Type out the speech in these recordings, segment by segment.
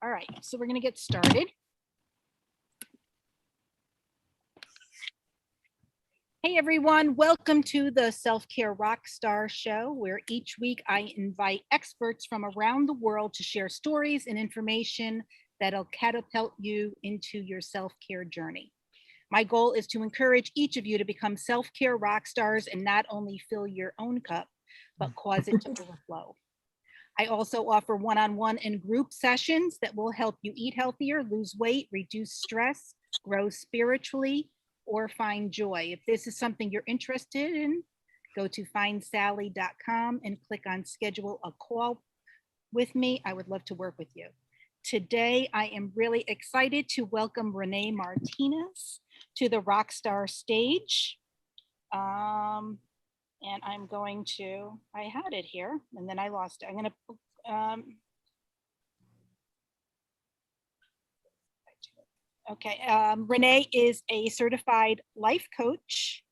All right, so we're going to get started. Hey everyone, welcome to the Self-Care Rockstar Show, where each week I invite experts from around the world to share stories and information that'll catapult you into your self-care journey. My goal is to encourage each of you to become self-care rock stars and not only fill your own cup, but cause it to overflow. I also offer one-on-one and group sessions that will help you eat healthier, lose weight, reduce stress, grow spiritually, or find joy. If this is something you're interested in, go to findsally.com and click on schedule a call with me. I would love to work with you. Today, I am really excited to welcome Renee Martinez to the Rockstar stage. And I'm going to, I had it here and then I lost it. I'm going to, Renee is a certified life coach,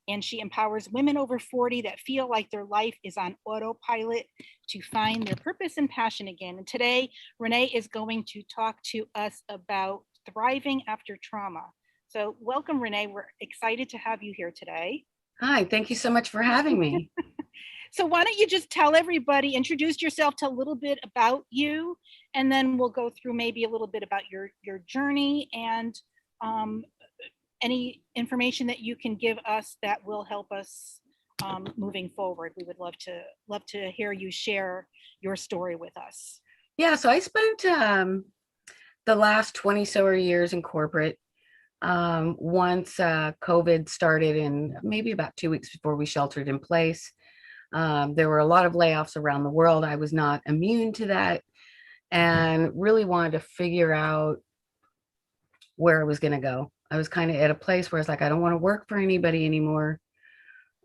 and she empowers women over 40 that feel like their life is on autopilot to find their purpose and passion again. And today, Renee is going to talk to us about thriving after trauma. So welcome, Renee. We're excited to have you here today. Hi, thank you so much for having me. So why don't you just tell everybody, introduce yourself, tell a little bit about you, and then we'll go through maybe a little bit about your journey and any information that you can give us that will help us moving forward. We would love to hear you share your story with us. Yeah, so I spent the last 20 so years in corporate. Once COVID started, and maybe about 2 weeks before we sheltered in place, there were a lot of layoffs around the world. I was not immune to that and really wanted to figure out where I was going to go. I was kind of at a place where it's like, I don't want to work for anybody anymore.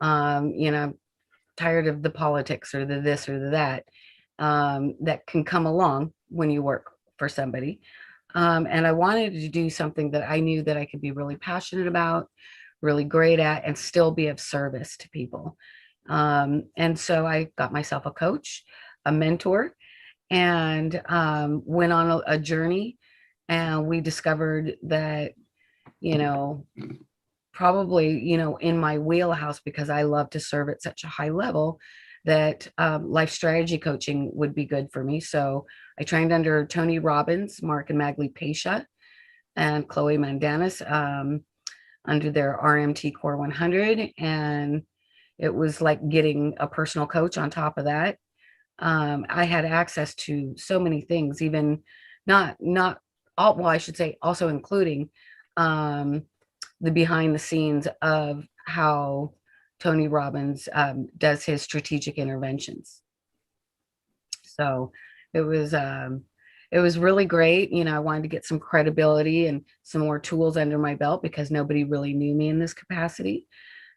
Tired of the politics or the this or the that that can come along when you work for somebody. And I wanted to do something that I knew that I could be really passionate about, really great at, and still be of service to people. And so I got myself a coach, a mentor, and went on a journey. And we discovered that, probably, in my wheelhouse, because I love to serve at such a high level, that life strategy coaching would be good for me. So I trained under Tony Robbins, Mark and Magli Pesha, and Chloe Mandanis under their RMT Core 100. And it was like getting a personal coach on top of that. I had access to so many things, even not all, well, I should say also including the behind the scenes of how Tony Robbins does his strategic interventions. So it was really great. I wanted to get some credibility and some more tools under my belt because nobody really knew me in this capacity.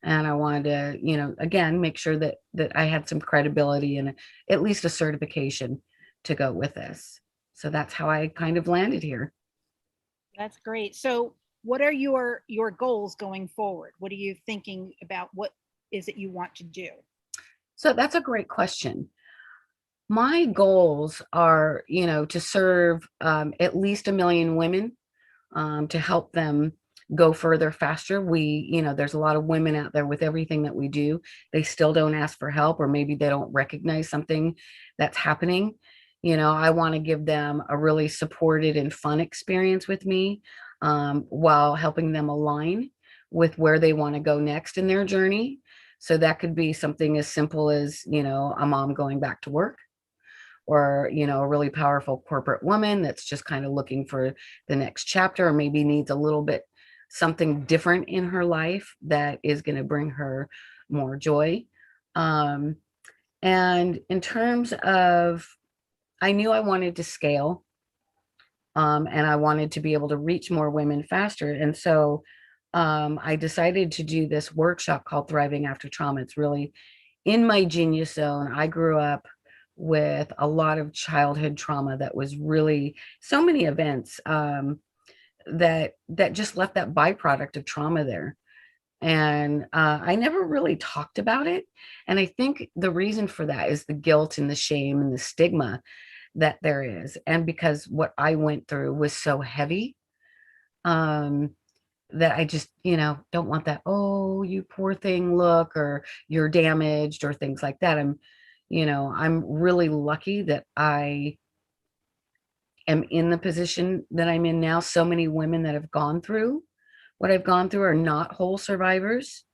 And I wanted to, again, make sure that I had some credibility and at least a certification to go with this. So that's how I kind of landed here. That's great. So what are your goals going forward? What are you thinking about? What is it you want to do? So that's a great question. My goals are, to serve at least 1 million women, to help them go further faster. There's a lot of women out there with everything that we do. They still don't ask for help, or maybe they don't recognize something that's happening. I want to give them a really supported and fun experience with me, while helping them align with where they want to go next in their journey. So that could be something as simple as, a mom going back to work, or, a really powerful corporate woman that's just kind of looking for the next chapter, or maybe needs a little bit something different in her life that is going to bring her more joy. And in terms of, I knew I wanted to scale, and I wanted to be able to reach more women faster. And so I decided to do this workshop called Thriving After Trauma. It's really in my genius zone. I grew up with a lot of childhood trauma that was really so many events that just left that byproduct of trauma there. And I never really talked about it. And I think the reason for that is the guilt and the shame and the stigma that there is. And because what I went through was so heavy, um, that I just, don't want that, oh, you poor thing look, or you're damaged or things like that. I'm really lucky that I am in the position that I'm in now. So many women that have gone through what I've gone through are not whole survivors.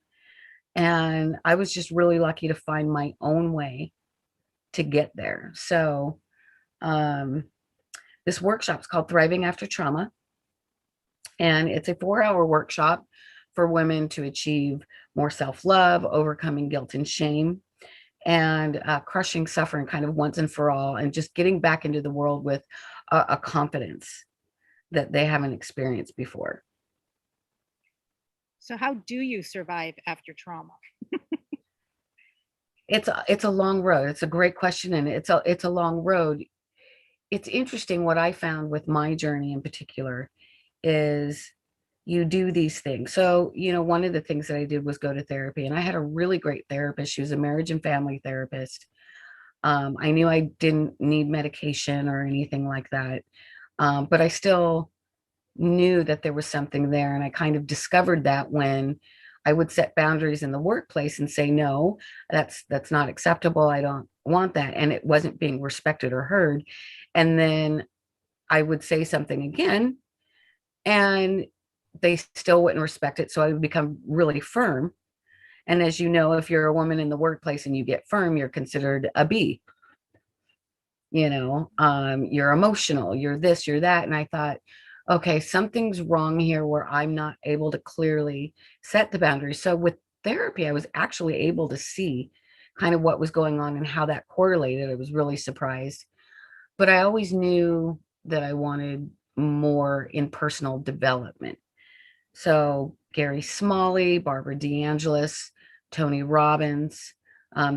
And I was just really lucky to find my own way to get there. So, um, this workshop is called Thriving After Trauma, and it's a 4-hour workshop for women to achieve more self-love, overcoming guilt and shame, and crushing suffering kind of once and for all, and just getting back into the world with a confidence that they haven't experienced before. So how do you survive after trauma? It's a long road. It's a great question, and it's a long road. It's interesting what I found with my journey in particular is you do these things. So, one of the things that I did was go to therapy, and I had a really great therapist. She was a marriage and family therapist. I knew I didn't need medication or anything like that. But I still knew that there was something there. And I kind of discovered that when I would set boundaries in the workplace and say, no, that's not acceptable. I don't want that. And it wasn't being respected or heard. And then I would say something again, and they still wouldn't respect it. So I would become really firm. And as you know, if you're a woman in the workplace and you get firm, you're considered a B. You're emotional, you're this, you're that. And I thought, okay, something's wrong here where I'm not able to clearly set the boundaries. So with therapy, I was actually able to see kind of what was going on and how that correlated. I was really surprised. But I always knew that I wanted more in personal development. So Gary Smalley, Barbara DeAngelis, Tony Robbins,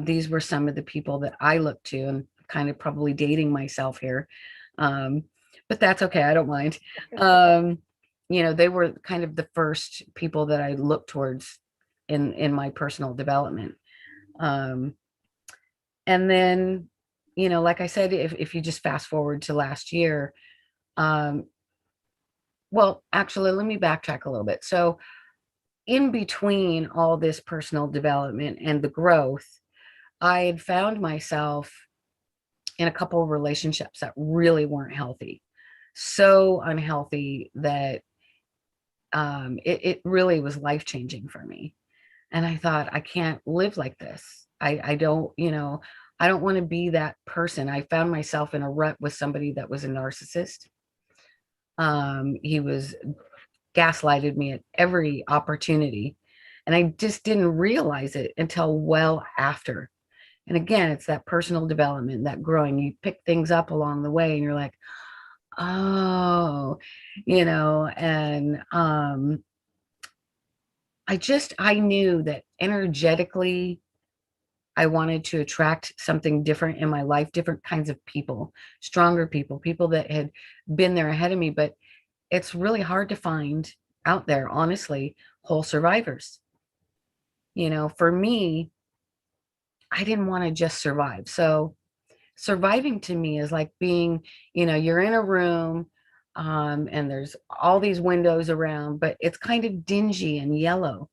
these were some of the people that I looked to, and kind of probably dating myself here. But that's okay. I don't mind. They were kind of the first people that I looked towards in my personal development. And then, like I said, if you just fast forward to last year, well, actually, let me backtrack a little bit. So in between all this personal development and the growth, I had found myself in a couple of relationships that really weren't healthy. So unhealthy that it really was life-changing for me. And I thought, I can't live like this. I don't, I don't want to be that person. I found myself in a rut with somebody that was a narcissist. He was gaslighted me at every opportunity. And I just didn't realize it until well after. And again, it's that personal development, that growing. You pick things up along the way and you're like, oh, and I knew that energetically I wanted to attract something different in my life, different kinds of people, stronger people, people that had been there ahead of me. But it's really hard to find out there, honestly, whole survivors. For me, I didn't want to just survive. So surviving to me is like being, you're in a room, and there's all these windows around, but it's kind of dingy and yellow.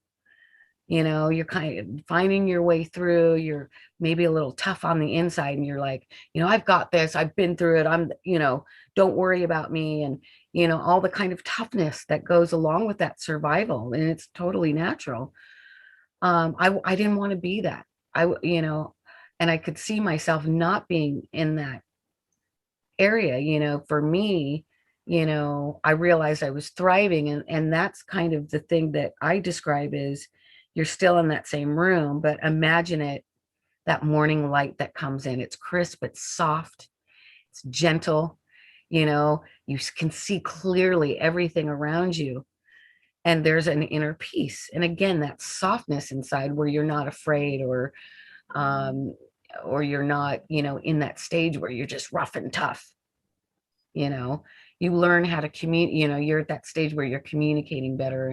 You're kind of finding your way through. You're maybe a little tough on the inside, and you're like, I've got this. I've been through it. Don't worry about me. And, all the kind of toughness that goes along with that survival. And it's totally natural. I didn't want to be that. And I could see myself not being in that area. For me, I realized I was thriving, and that's kind of the thing that I describe as you're still in that same room, but imagine it, that morning light that comes in. It's crisp, it's soft, it's gentle, you can see clearly everything around you. And there's an inner peace. And again, that softness inside where you're not afraid, um, or you're not, in that stage where you're just rough and tough. You learn how to communicate, you're at that stage where you're communicating better,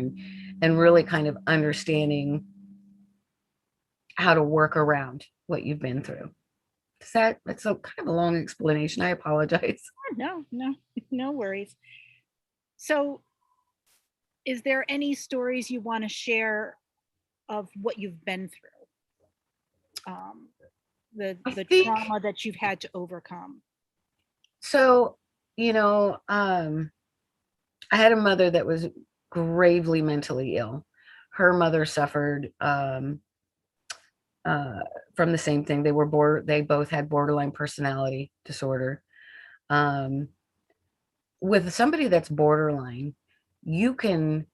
and really kind of understanding how to work around what you've been through. That's a kind of a long explanation. I apologize. No, no, no worries. So, is there any stories you want to share of what you've been through? I The think trauma that you've had to overcome? so, I had a mother that was gravely mentally ill. Her mother suffered uh, from the same thing. They both had borderline personality disorder. Um, with somebody that's borderline, you can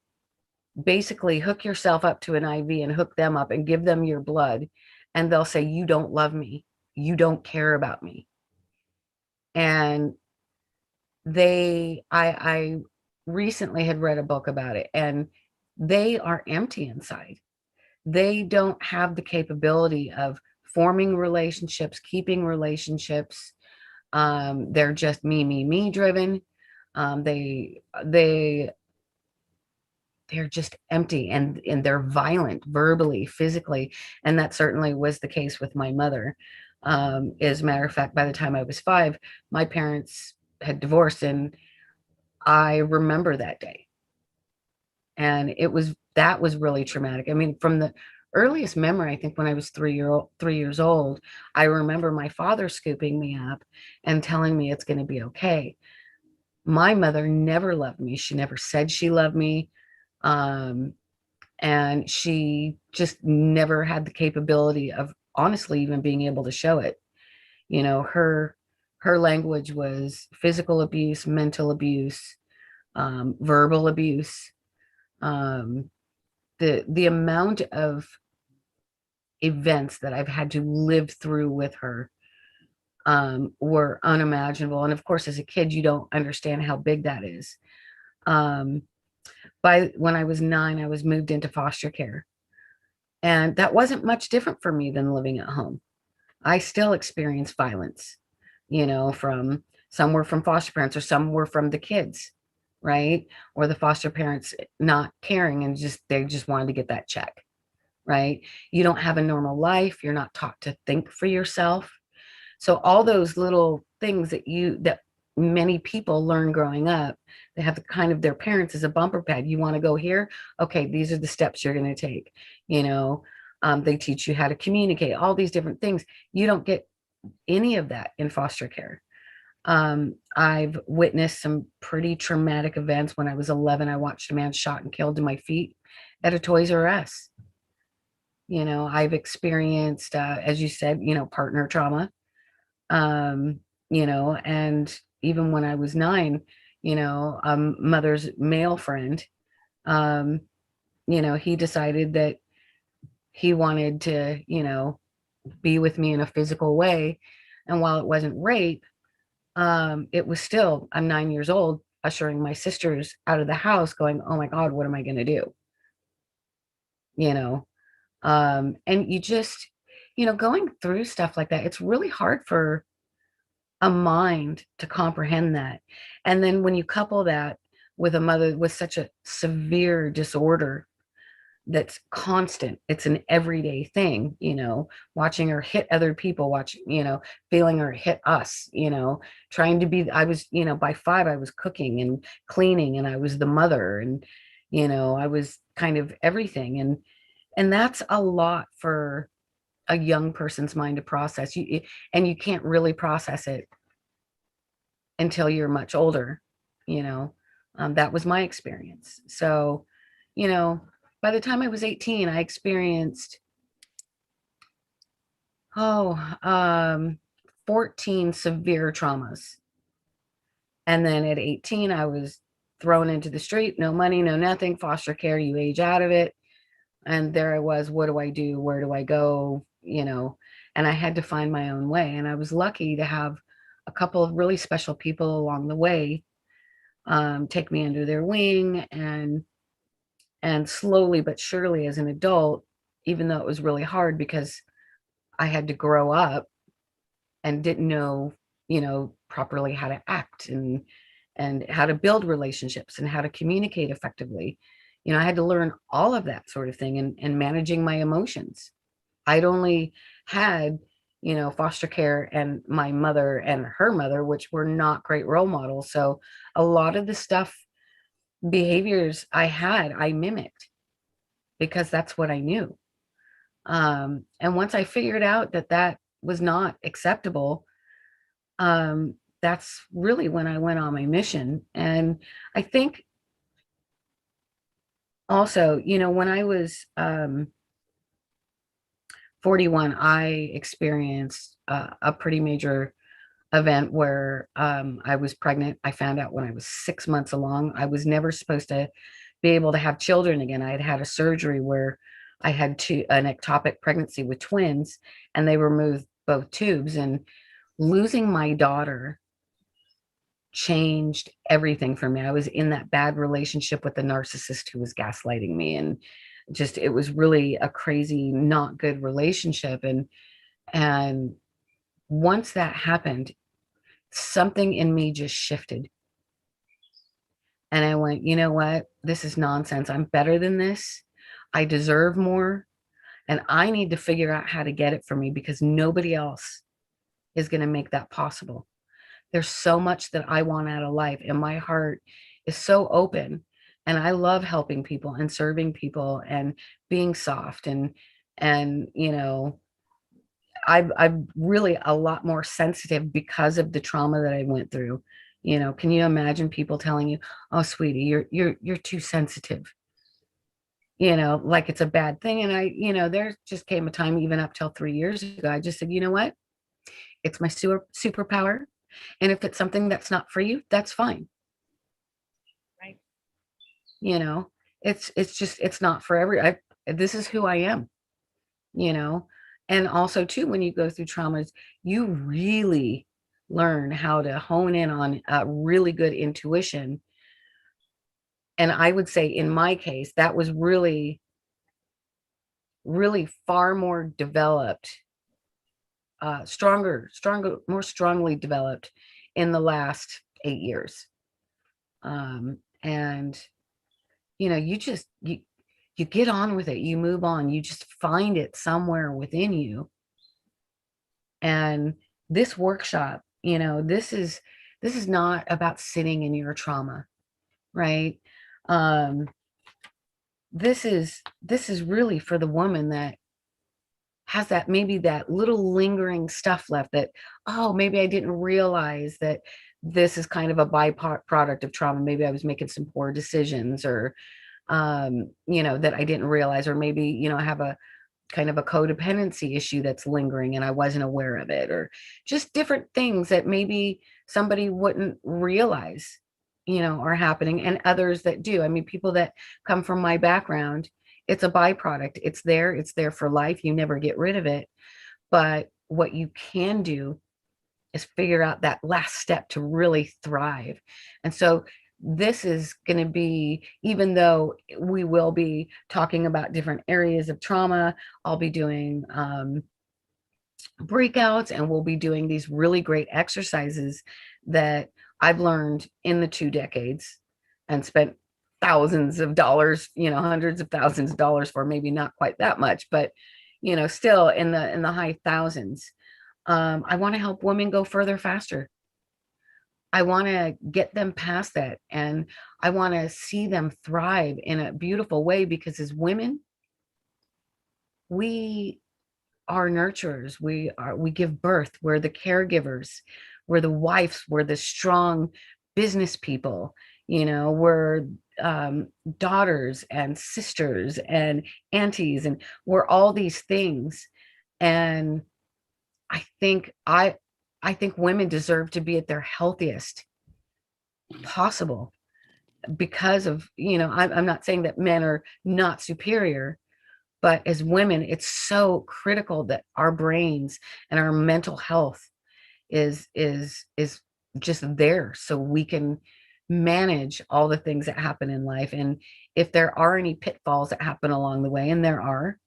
basically hook yourself up to an IV and hook them up and give them your blood, and they'll say, "You don't love me. You don't care about me." And I recently had read a book about it, and they are empty inside. They don't have the capability of forming relationships, keeping relationships. They're just me driven. They they're just empty, and they're violent verbally, physically, and that certainly was the case with my mother. As a matter of fact, by the time I was 5, my parents had divorced, and I remember that day. And that was really traumatic. I mean, from the earliest memory, I think when I was 3 years old, I remember my father scooping me up and telling me it's going to be okay. My mother never loved me. She never said she loved me. Um, and she just never had the capability of honestly even being able to show it. Her language was physical abuse, mental abuse, verbal abuse. Um, the amount of events that I've had to live through with her were unimaginable. And of course, as a kid, you don't understand how big that is. Um, by when I was 9, I was moved into foster care. And that wasn't much different for me than living at home. I still experienced violence, from some were from foster parents or some were from the kids, right? Or the foster parents not caring and they just wanted to get that check, right? You don't have a normal life. You're not taught to think for yourself. So all those little things that many people learn growing up, they have the kind of their parents as a bumper pad. You want to go here? Okay, these are the steps you're going to take. You know, they teach you how to communicate, all these different things. You don't get any of that in foster care. I've witnessed some pretty traumatic events. When I was 11, I watched a man shot and killed to my feet at a Toys R Us. I've experienced, as you said, partner trauma. um, and even when I was 9, mother's male friend, um, he decided that he wanted to, be with me in a physical way. And while it wasn't rape, it was still, I'm 9 years old, ushering my sisters out of the house going, oh my God, what am I going to do? You know, and you just, going through stuff like that, it's really hard for a mind to comprehend that. And then when you couple that with a mother with such a severe disorder that's constant, it's an everyday thing, watching her hit other people, feeling her hit us, trying to be, I was, by 5, I was cooking and cleaning and I was the mother and, I was kind of everything. And that's a lot for a young person's mind to process. And you can't really process it until you're much older. you know that was my experience. So, you know by the time I was 18, I experienced oh 14 severe traumas. And then at 18, I was thrown into the street, no money, no nothing, foster care, you age out of it. And there I was, what do I do? Where do I go? And I had to find my own way. And I was lucky to have a couple of really special people along the way take me under their wing, and slowly but surely as an adult, even though it was really hard because I had to grow up and didn't know, properly how to act, and how to build relationships and how to communicate effectively. I had to learn all of that sort of thing, and managing my emotions. I'd only had, foster care and my mother and her mother, which were not great role models. So a lot of the stuff, behaviors I had, I mimicked because that's what I knew. And once I figured out that that was not acceptable, that's really when I went on my mission. And I think also, when I was 41, I experienced a pretty major event where I was pregnant. I found out when I was 6 months along. I was never supposed to be able to have children again. I had had a surgery where I had an ectopic pregnancy with twins, and they removed both tubes. And losing my daughter changed everything for me. I was in that bad relationship with the narcissist who was gaslighting me, and just it was really a crazy, not good relationship. And once that happened, something in me just shifted. And I went, you know what? This is nonsense. I'm better than this. I deserve more. And I need to figure out how to get it for me because nobody else is going to make that possible. There's so much that I want out of life, and my heart is so open. And I love helping people and serving people and being soft and I'm really a lot more sensitive because of the trauma that I went through. Can you imagine people telling you, "Oh, sweetie, you're too sensitive," like it's a bad thing. And there just came a time, even up till 3 years ago, I just said, you know what? It's my superpower. And if it's something that's not for you, that's fine. Right. It's not for this is who I am, you know? And also too, when you go through traumas, you really learn how to hone in on a really good intuition. And I would say in my case, that was really, really far more developed, stronger, more strongly developed in the last 8 years. And you get on with it, you move on, you just find it somewhere within you. And this workshop, this is not about sitting in your trauma, right? um this is really for the woman that has that, maybe that little lingering stuff left, that, oh, maybe I didn't realize that this is kind of a byproduct of trauma. Maybe I was making some poor decisions, or that I didn't realize, or maybe, I have a kind of a codependency issue that's lingering and I wasn't aware of it, or just different things that maybe somebody wouldn't realize, are happening, and others that do. I mean, people that come from my background, it's a byproduct. It's there for life. You never get rid of it. But what you can do is figure out that last step to really thrive. And so this is going to be, even though we will be talking about different areas of trauma, I'll be doing breakouts, and we'll be doing these really great exercises that I've learned in the 2 decades and spent thousands of dollars, hundreds of thousands of dollars for, maybe not quite that much, but still in the high thousands. I want to help women go further, faster. I want to get them past that, and I want to see them thrive in a beautiful way, because as women, we are nurturers. We give birth. We're the caregivers. We're the wives. We're the strong business people. We're daughters and sisters and aunties, and we're all these things. And I think women deserve to be at their healthiest possible, because of, I'm not saying that men are not superior, but as women, it's so critical that our brains and our mental health is just there, so we can manage all the things that happen in life. And if there are any pitfalls that happen along the way, and there are,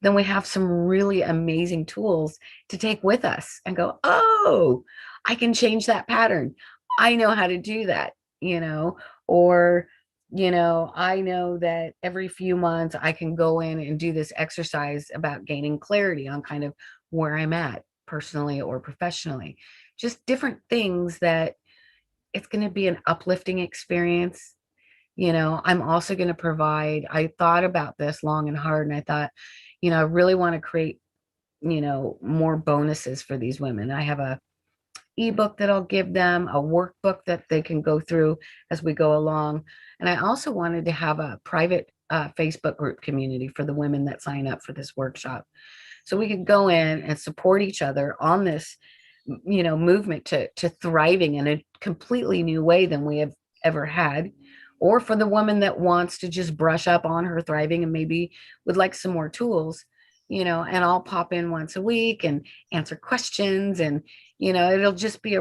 then we have some really amazing tools to take with us and go, oh, I can change that pattern. I know how to do that, or, I know that every few months I can go in and do this exercise about gaining clarity on kind of where I'm at, personally or professionally, just different things that it's going to be an uplifting experience. I'm also going to provide, I thought about this long and hard, and I thought, I really want to create, more bonuses for these women. I have a ebook that I'll give them, a workbook that they can go through as we go along. And I also wanted to have a private Facebook group community for the women that sign up for this workshop. So we could go in and support each other on this, movement to thriving in a completely new way than we have ever had. Or for the woman that wants to just brush up on her thriving and maybe would like some more tools, and I'll pop in once a week and answer questions. And, it'll just be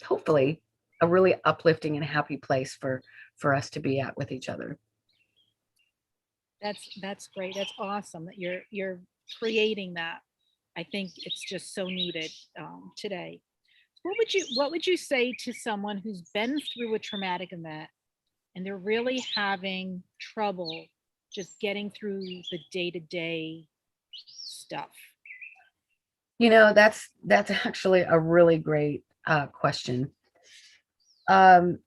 hopefully, a really uplifting and happy place for us to be at with each other. That's great. That's awesome that you're creating that. I think it's just so needed today. What would you say to someone who's been through a traumatic event and they're really having trouble just getting through the day-to-day stuff? That's actually a really great question. Um,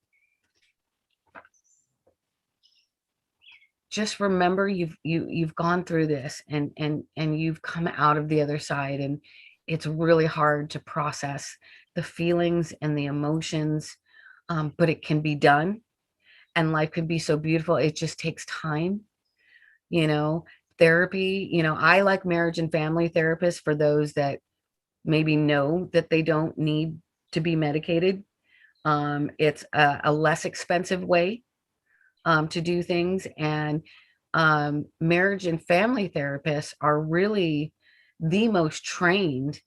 just remember you've gone through this, and you've come out of the other side, and it's really hard to process the feelings and the emotions, but it can be done, and life can be so beautiful. It just takes time. Therapy, I like marriage and family therapists for those that maybe know that they don't need to be medicated. It's a less expensive way to do things. And marriage and family therapists are really the most trained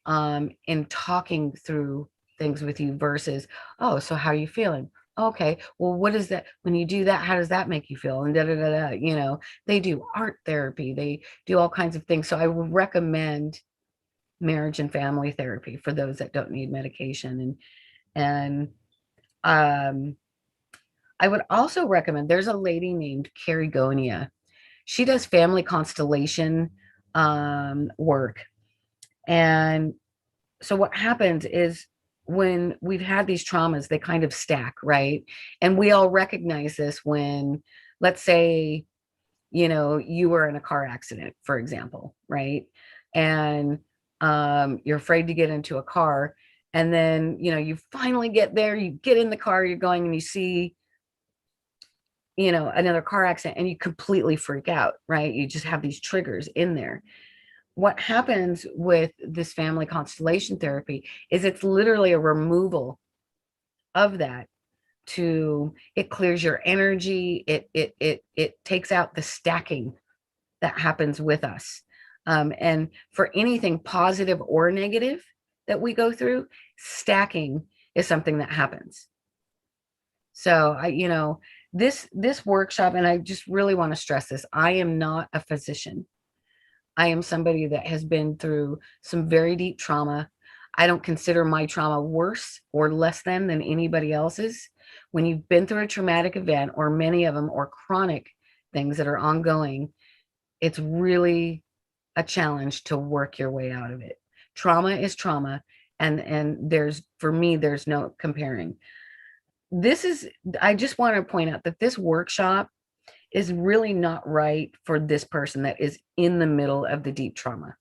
in talking through things with you versus, oh, so how are you feeling? Okay, well, what is that? When you do that, how does that make you feel? And da da da da. They do art therapy, they do all kinds of things. So I would recommend marriage and family therapy for those that don't need medication. And I would also recommend, there's a lady named Carrie Gonia. She does family constellation work. And so what happens is when we've had these traumas, they kind of stack, right? And we all recognize this when, let's say, you were in a car accident, for example, right? And you're afraid to get into a car. And then, you finally get there, you get in the car, you're going and you see, another car accident, and you completely freak out, right? You just have these triggers in there. What happens with this family constellation therapy is it's literally a removal of that. It clears your energy. It takes out the stacking that happens with us. And for anything positive or negative that we go through, stacking is something that happens. So this workshop, and I just really want to stress this, I am not a physician. I am somebody that has been through some very deep trauma. I don't consider my trauma worse or less than anybody else's. When you've been through a traumatic event, or many of them, or chronic things that are ongoing, it's really a challenge to work your way out of it. Trauma is trauma. And for me, there's no comparing. I just want to point out that this workshop is really not right for this person that is in the middle of the deep trauma,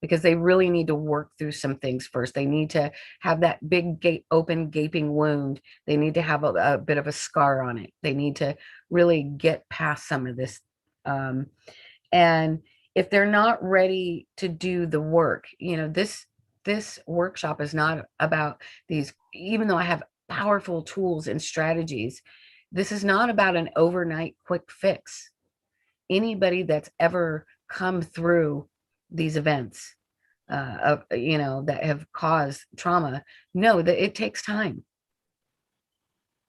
because they really need to work through some things first. They need to have that big open gaping wound. They need to have a bit of a scar on it. They need to really get past some of this. And if they're not ready to do the work, this workshop is not about these, even though I have powerful tools and strategies, this is not about an overnight quick fix. Anybody that's ever come through these events that have caused trauma know that it takes time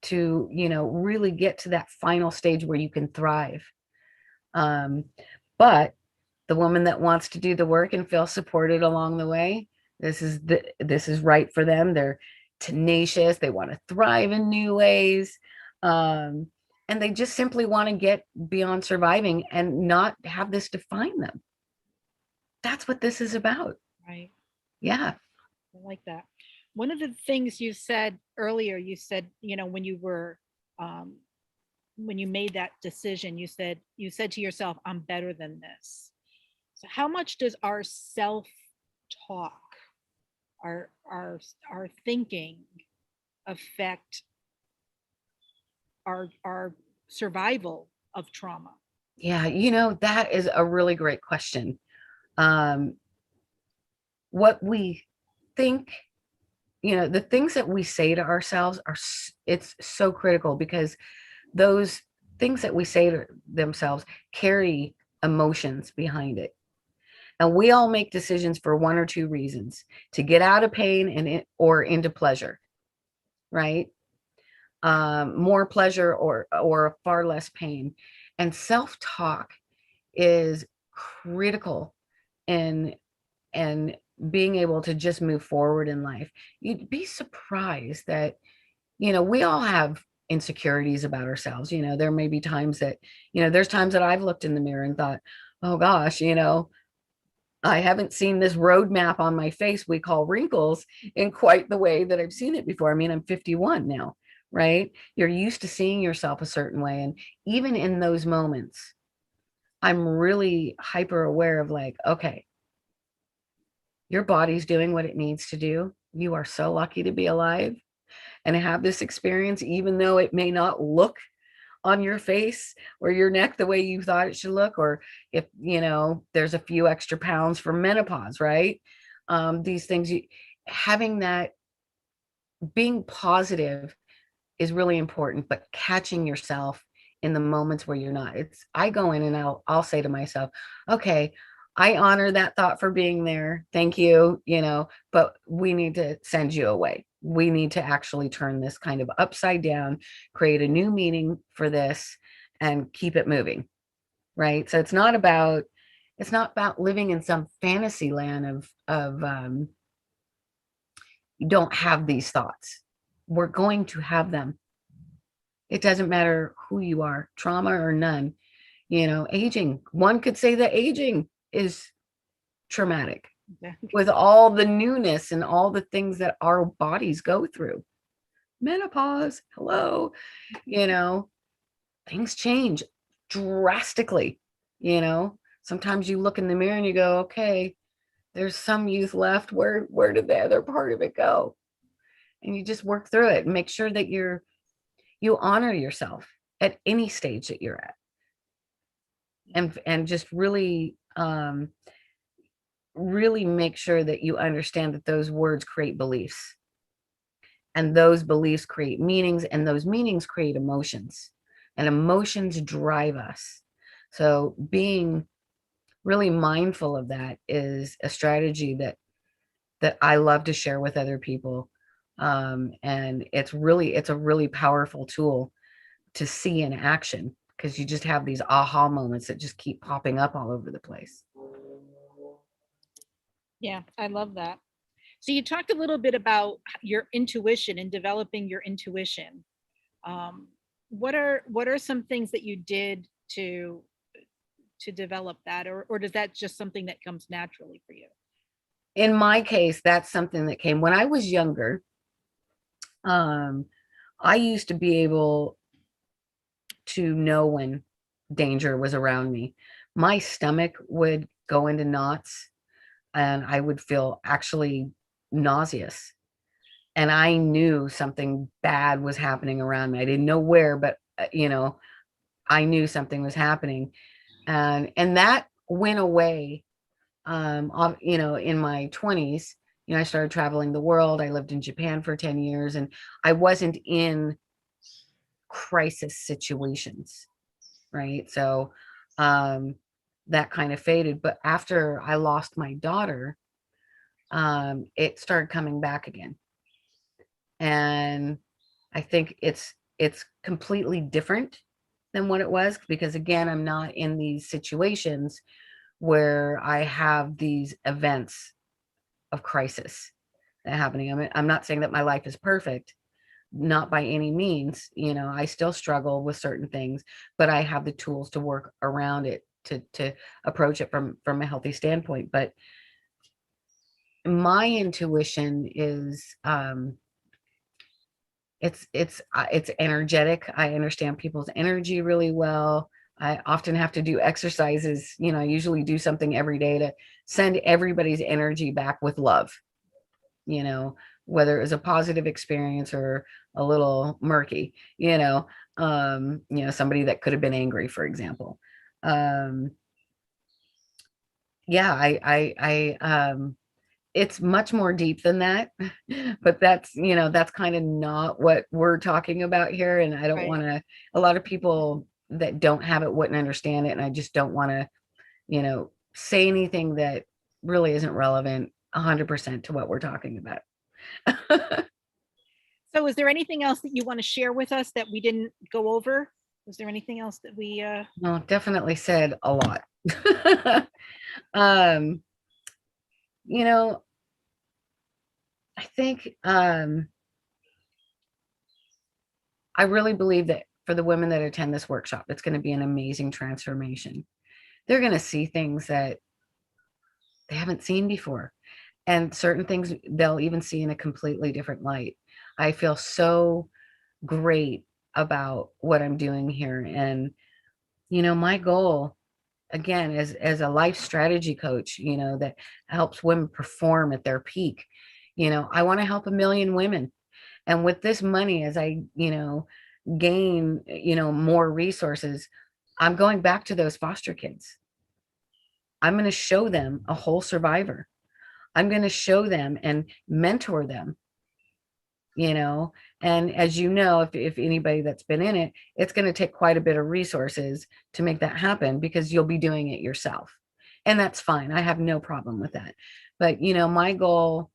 to, really get to that final stage where you can thrive. But the woman that wants to do the work and feel supported along the way, this is right for them. They're tenacious. They want to thrive in new ways. And they just simply want to get beyond surviving and not have this define them. That's what this is about. Right. Yeah. I like that. One of the things you said earlier, you said, when you were, um, when you made that decision, you said to yourself, I'm better than this. So how much does our self talk, our thinking affect our survival of trauma? Yeah. That is a really great question. Um, what we think, the things that we say to ourselves it's so critical, because those things that we say to themselves carry emotions behind it. And we all make decisions for one or two reasons: to get out of pain or into pleasure, right? More pleasure or far less pain. And self-talk is critical in and being able to just move forward in life. You'd be surprised that, we all have insecurities about ourselves. There may be times that, there's times that I've looked in the mirror and thought, oh gosh, I haven't seen this roadmap on my face we call wrinkles in quite the way that I've seen it before. I mean, I'm 51 now, right? You're used to seeing yourself a certain way. And even in those moments, I'm really hyper aware of, like, okay, your body's doing what it needs to do. You are so lucky to be alive and have this experience, even though it may not look on your face or your neck the way you thought it should look, or if there's a few extra pounds from menopause, right? These things, having that, being positive is really important, but catching yourself in the moments where you're not. I go in and I'll say to myself, okay, I honor that thought for being there, thank you, but we need to send you away. We need to actually turn this kind of upside down, create a new meaning for this, and keep it moving, right? So it's not about living in some fantasy land of you don't have these thoughts. We're going to have them. It doesn't matter who you are, trauma or none. Aging, one could say that aging is traumatic Yeah. with all the newness and all the things that our bodies go through. Menopause, hello, you know, things change drastically. Sometimes you look in the mirror and you go, okay, there's some youth left. Where did the other part of it go? And you just work through it and make sure that you honor yourself at any stage that you're at, and just really make sure that you understand that those words create beliefs, and those beliefs create meanings, and those meanings create emotions, and emotions drive us. So being really mindful of that is a strategy that I love to share with other people. And it's a really powerful tool to see in action, because you just have these aha moments that just keep popping up all over the place. Yeah, I love that. So you talked a little bit about your intuition and developing your intuition. Um, what are some things that you did to develop that, or does that just something that comes naturally for you? In my case, that's something that came when I was younger. um, I used to be able to know when danger was around me. My stomach would go into knots and I would feel actually nauseous, and I knew something bad was happening around me. I didn't know where, but I knew something was happening, and that went away. In my 20s. I started traveling the world. I lived in Japan for 10 years, and I wasn't in crisis situations, right? So that kind of faded. But after I lost my daughter, it started coming back again. And I think it's completely different than what it was, because again, I'm not in these situations where I have these events of crisis happening. I'm not saying that my life is perfect, not by any means. I still struggle with certain things, but I have the tools to work around it, to approach it from a healthy standpoint. But my intuition is it's energetic. I understand people's energy really well. I often have to do exercises. I usually do something every day to send everybody's energy back with love, whether it was a positive experience or a little murky, somebody that could have been angry, for example. Yeah, it's much more deep than that, but that's kind of not what we're talking about here. And I don't Right. want to, a lot of people that don't have it wouldn't understand it. And I just don't want to, say anything that really isn't relevant 100% to what we're talking about. So is there anything else that you want to share with us that we didn't go over? Was there anything else that we No, definitely said a lot. um, you know, I think I really believe that for the women that attend this workshop, it's going to be an amazing transformation. They're going to see things that they haven't seen before, and certain things they'll even see in a completely different light. I feel so great about what I'm doing here. And, my goal, again, as a life strategy coach, that helps women perform at their peak, I want to help 1 million women. And with this money, as I, gain, more resources, I'm going back to those foster kids. I'm going to show them a whole survivor. I'm going to show them and mentor them, and as if anybody that's been in it, it's going to take quite a bit of resources to make that happen, because you'll be doing it yourself. And that's fine. I have no problem with that. But, my goal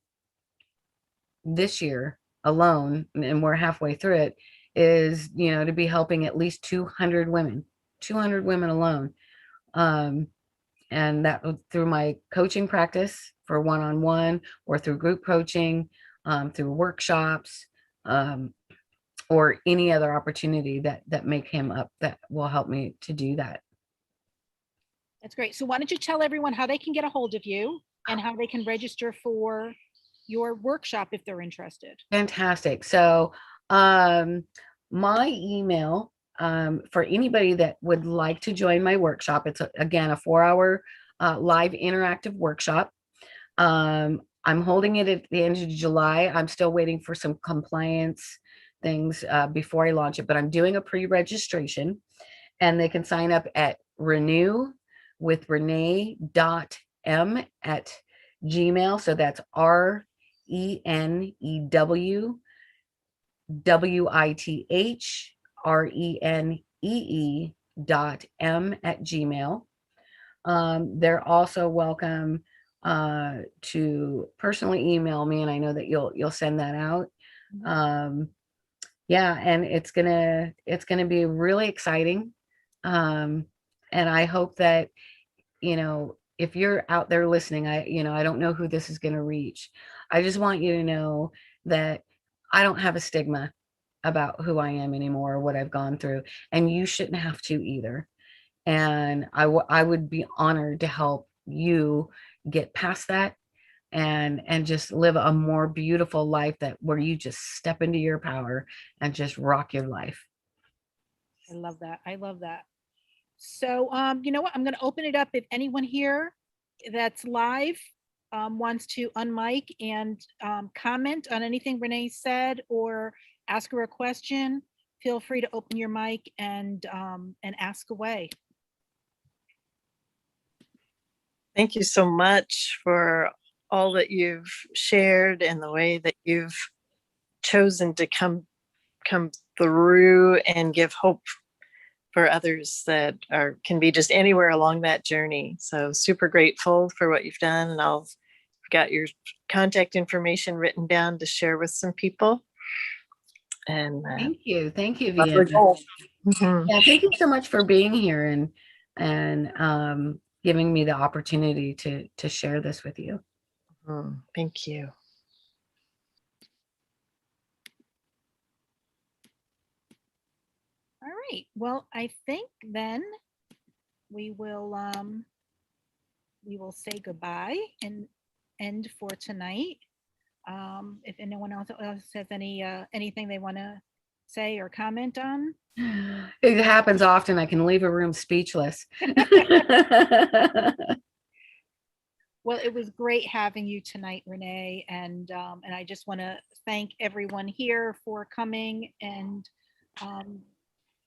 this year alone, and we're halfway through it, is, to be helping at least 200 women alone. And that through my coaching practice for one-on-one, or through group coaching, through workshops, or any other opportunity that may come up that will help me to do that. That's great. So why don't you tell everyone how they can get a hold of you and how they can register for your workshop if they're interested? Fantastic. So my email, for anybody that would like to join my workshop, it's again a 4-hour live interactive workshop. I'm holding it at the end of July. I'm still waiting for some compliance things before I launch it, but I'm doing a pre-registration, and they can sign up at renewwithrenee.m@gmail. So that's RENEWWITHRENEE.m@gmail. They're also welcome to personally email me, and I know that you'll send that out. Yeah, and it's gonna be really exciting. And I hope that, if you're out there listening, I don't know who this is going to reach. I just want you to know that I don't have a stigma about who I am anymore, or what I've gone through, and you shouldn't have to either. And I would be honored to help you get past that, and just live a more beautiful life, where you just step into your power and just rock your life. I love that. I love that. So, you know what? I'm going to open it up. If anyone here that's live wants to unmic and comment on anything Renee said, or ask her a question, feel free to open your mic and ask away. Thank you so much for all that you've shared, and the way that you've chosen to come through and give hope for others that can be just anywhere along that journey. So super grateful for what you've done, and I've got your contact information written down to share with some people. And Thank you, Vienna. Yeah, thank you so much for being here and giving me the opportunity to share this with you. Thank you. All right. Well, I think then we will say goodbye, and end for tonight. If anyone else has anything they want to say or comment on. It happens often. I can leave a room speechless. Well, it was great having you tonight, Renee, and I just want to thank everyone here for coming, and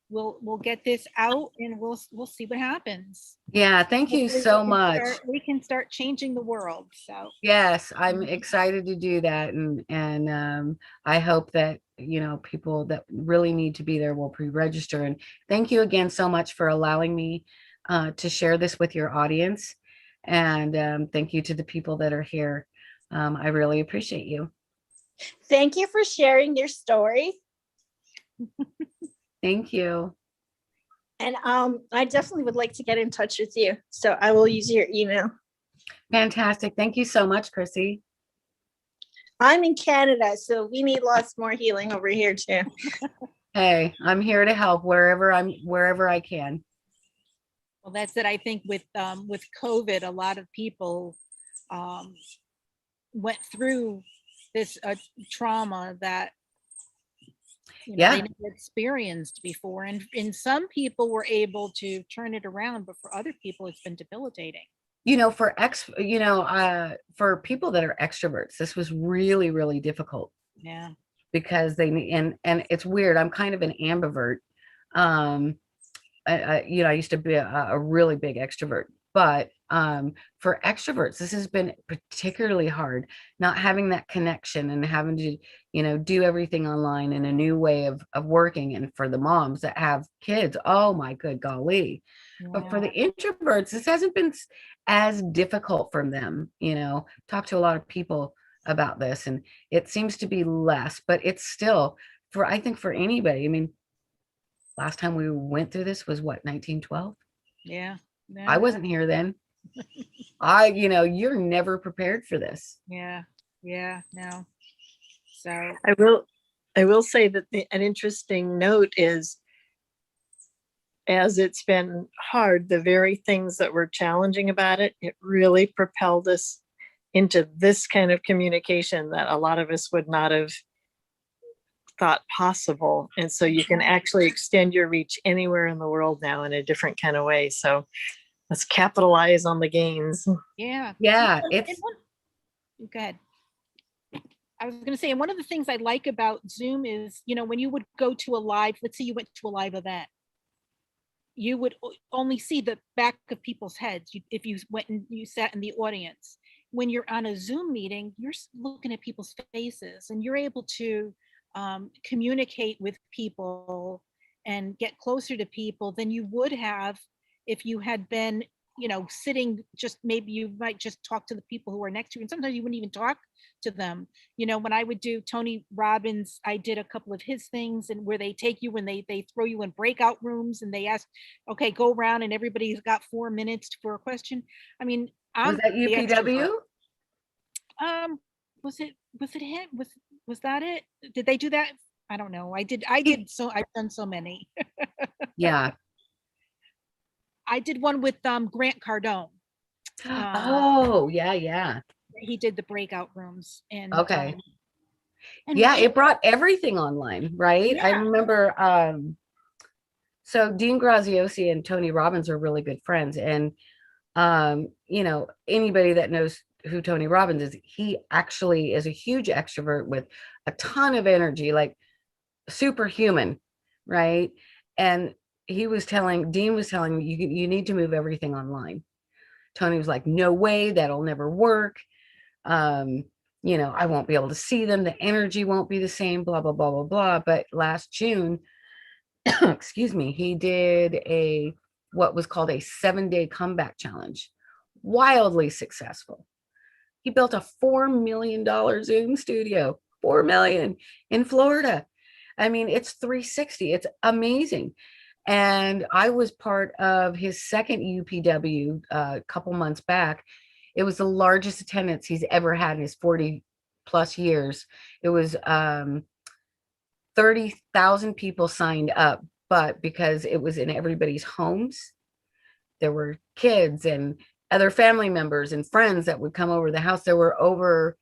we'll get this out, and we'll see what happens. Yeah, thank you Hopefully so much. we can start changing the world. So Yes, I'm excited to do that, and I hope that people that really need to be there will pre-register. And thank you again so much for allowing me to share this with your audience. And thank you to the people that are here. I really appreciate you. Thank you for sharing your story. Thank you. And I definitely would like to get in touch with you. So I will use your email. Fantastic. Thank you so much, Chrissy. I'm in Canada, so we need lots more healing over here too. Hey, I'm here to help wherever I can. Well, that's it. I think with COVID, a lot of people went through this trauma that they never experienced before, and some people were able to turn it around, but for other people, it's been debilitating. For people that are extroverts, this was really, really difficult. Yeah, because and it's weird. I'm kind of an ambivert. I used to be a really big extrovert, but for extroverts, this has been particularly hard, not having that connection and having to, do everything online in a new way of working. And for the moms that have kids, oh my good golly. Yeah. But for the introverts, this hasn't been as difficult for them. Talk to a lot of people about this, and it seems to be less, but it's still I think for anybody. I mean, last time we went through this was what, 1912? Yeah. I wasn't here then. You're never prepared for this. Yeah. No. So I will say that an interesting note is, as it's been hard, the very things that were challenging about it really propelled us into this kind of communication that a lot of us would not have thought possible. And so you can actually extend your reach anywhere in the world now in a different kind of way. So let's capitalize on the gains. Yeah. Go ahead. I was going to say, and one of the things I like about Zoom is, when you would go to a live, let's say you went to a live event, you would only see the back of people's heads if you went and you sat in the audience. When you're on a Zoom meeting, you're looking at people's faces, and you're able to communicate with people and get closer to people than you would have if you had been, sitting, just maybe you might just talk to the people who are next to you. And sometimes you wouldn't even talk to them. When I would do Tony Robbins, I did a couple of his things, and where they take you and they throw you in breakout rooms, and they ask, okay, go around, and everybody's got 4 minutes for a question. I mean, was that UPW? Was it him? Was that it? Did they do that? I don't know. I've done so many. Yeah. I did one with Grant Cardone. Oh, yeah. He did the breakout rooms. And okay. It brought everything online, right? Yeah. I remember so Dean Graziosi and Tony Robbins are really good friends. And anybody that knows who Tony Robbins is, he actually is a huge extrovert with a ton of energy, like superhuman, right? And Dean was telling me, you need to move everything online. Tony was like, no way, that'll never work. I won't be able to see them. The energy won't be the same, blah, blah, blah, blah, blah. But last June, excuse me, he did what was called a 7-day comeback challenge. Wildly successful. He built a $4 million Zoom studio, $4 million in Florida. I mean, it's 360. It's amazing. And I was part of his second UPW a couple months back. It was the largest attendance he's ever had in his 40 plus years. It was 30,000 people signed up, but because it was in everybody's homes, there were kids and other family members and friends that would come over the house. There were over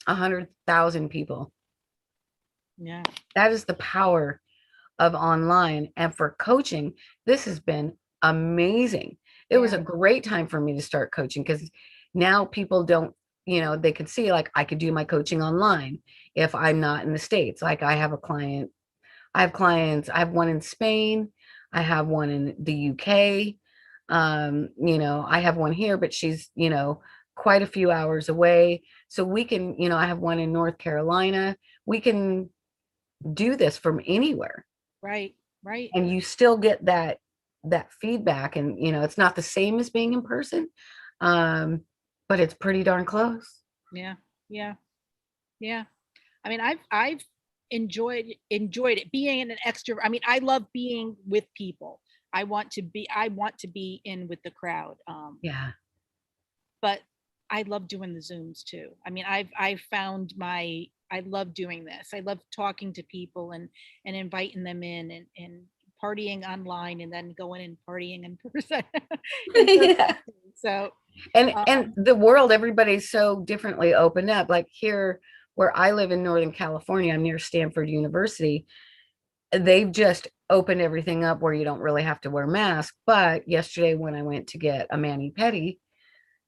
100,000 people. Yeah. That is the power of online. And for coaching, this has been amazing. It was a great time for me to start coaching, because now people don't, they could see, like, I could do my coaching online if I'm not in the States. Like, I have clients, I have one in Spain, I have one in the UK. I have one here, but she's, quite a few hours away. So we can, I have one in North Carolina. We can do this from anywhere. Right. Right. And you still get that feedback, and it's not the same as being in person, but it's pretty darn close. Yeah. Yeah. Yeah. I mean, I've enjoyed it being an extrovert. I mean, I love being with people. I want to be in with the crowd. Yeah. But I love doing the Zooms too. I mean, I've found I love doing this. I love talking to people and inviting them in and partying online and then going and partying in person. Yeah. So and the world, everybody's so differently opened up. Like here where I live in Northern California, I'm near Stanford University. They've just opened everything up where you don't really have to wear masks. But yesterday when I went to get a mani-pedi,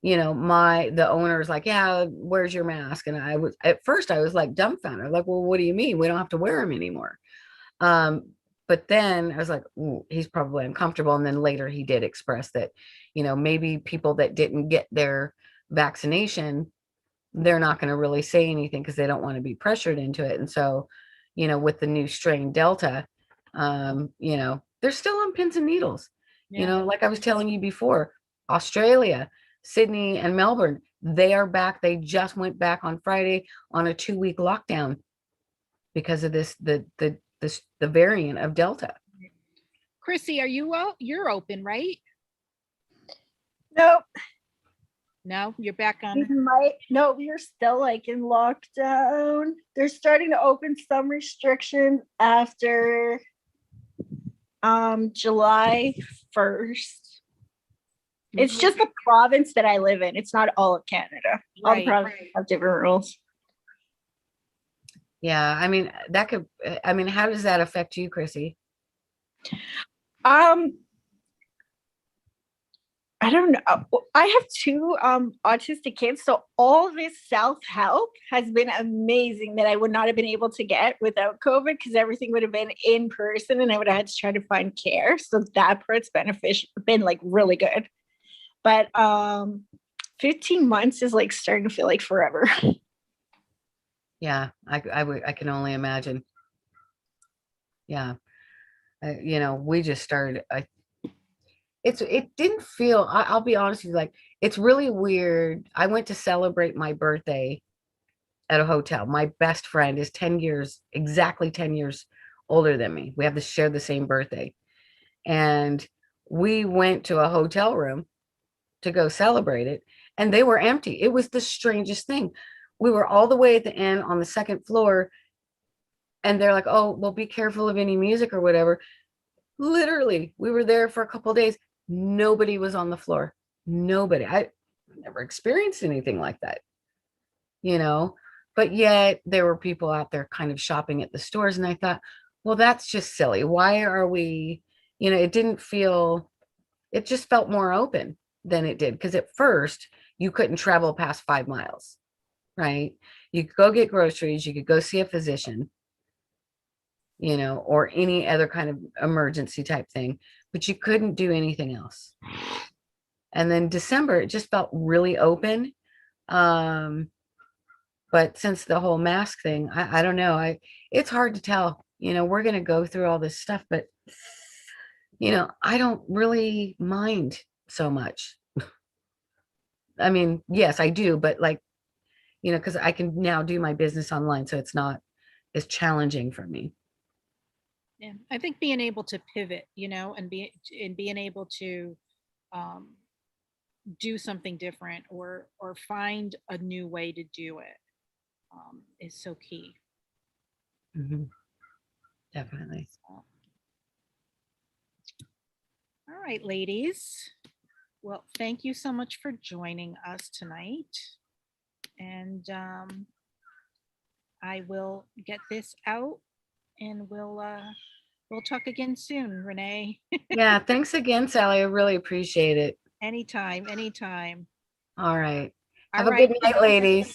the owner's like, yeah, where's your mask? And at first I was like dumbfounded, like, well, what do you mean? We don't have to wear them anymore. But then I was like, ooh, he's probably uncomfortable. And then later he did express that, maybe people that didn't get their vaccination, they're not going to really say anything because they don't want to be pressured into it. And so, with the new strain Delta, they're still on pins and needles. Like I was telling you before, Australia, Sydney and Melbourne, they are back. They just went back on Friday on a 2-week lockdown because of the variant of Delta. Chrissy, are you you're open, right? Nope. No, you're back on. No, we are still like in lockdown. They're starting to open some restrictions after July 1st. It's just the province that I live in. It's not all of Canada. All the provinces have different rules. Yeah, I mean, how does that affect you, Chrissy? I don't know. I have 2 autistic kids, so all this self-help has been amazing that I would not have been able to get without COVID, because everything would have been in person and I would have had to try to find care. So that part's been like really good. But 15 months is like starting to feel like forever. Yeah, I can only imagine. Yeah. We just started. It didn't feel, I'll be honest with you, like, it's really weird. I went to celebrate my birthday at a hotel. My best friend is exactly 10 years older than me. We have to share the same birthday. And we went to a hotel room to go celebrate it, and they were empty. It was the strangest thing. We were all the way at the end on the second floor, and they're like, oh, well, be careful of any music or whatever. Literally, we were there for a couple of days. Nobody was on the floor. Nobody. I never experienced anything like that, but yet there were people out there kind of shopping at the stores. And I thought, well, that's just silly. Why are we, it just felt more open than it did. Because at first you couldn't travel past 5 miles, right? You could go get groceries. You could go see a physician, or any other kind of emergency type thing, but you couldn't do anything else. And then December, it just felt really open. But since the whole mask thing, I don't know. It's hard to tell, we're going to go through all this stuff, but I don't really mind so much. I mean, yes, I do, but like, because I can now do my business online, so it's not as challenging for me. Yeah, I think being able to pivot, and being able to do something different or find a new way to do it is so key. Mm-hmm. Definitely. All right, ladies. Well, thank you so much for joining us tonight. And I will get this out and we'll talk again soon, Renee. Yeah, thanks again, Sally. I really appreciate it. Anytime, anytime. All right. All Have a right. good night, ladies.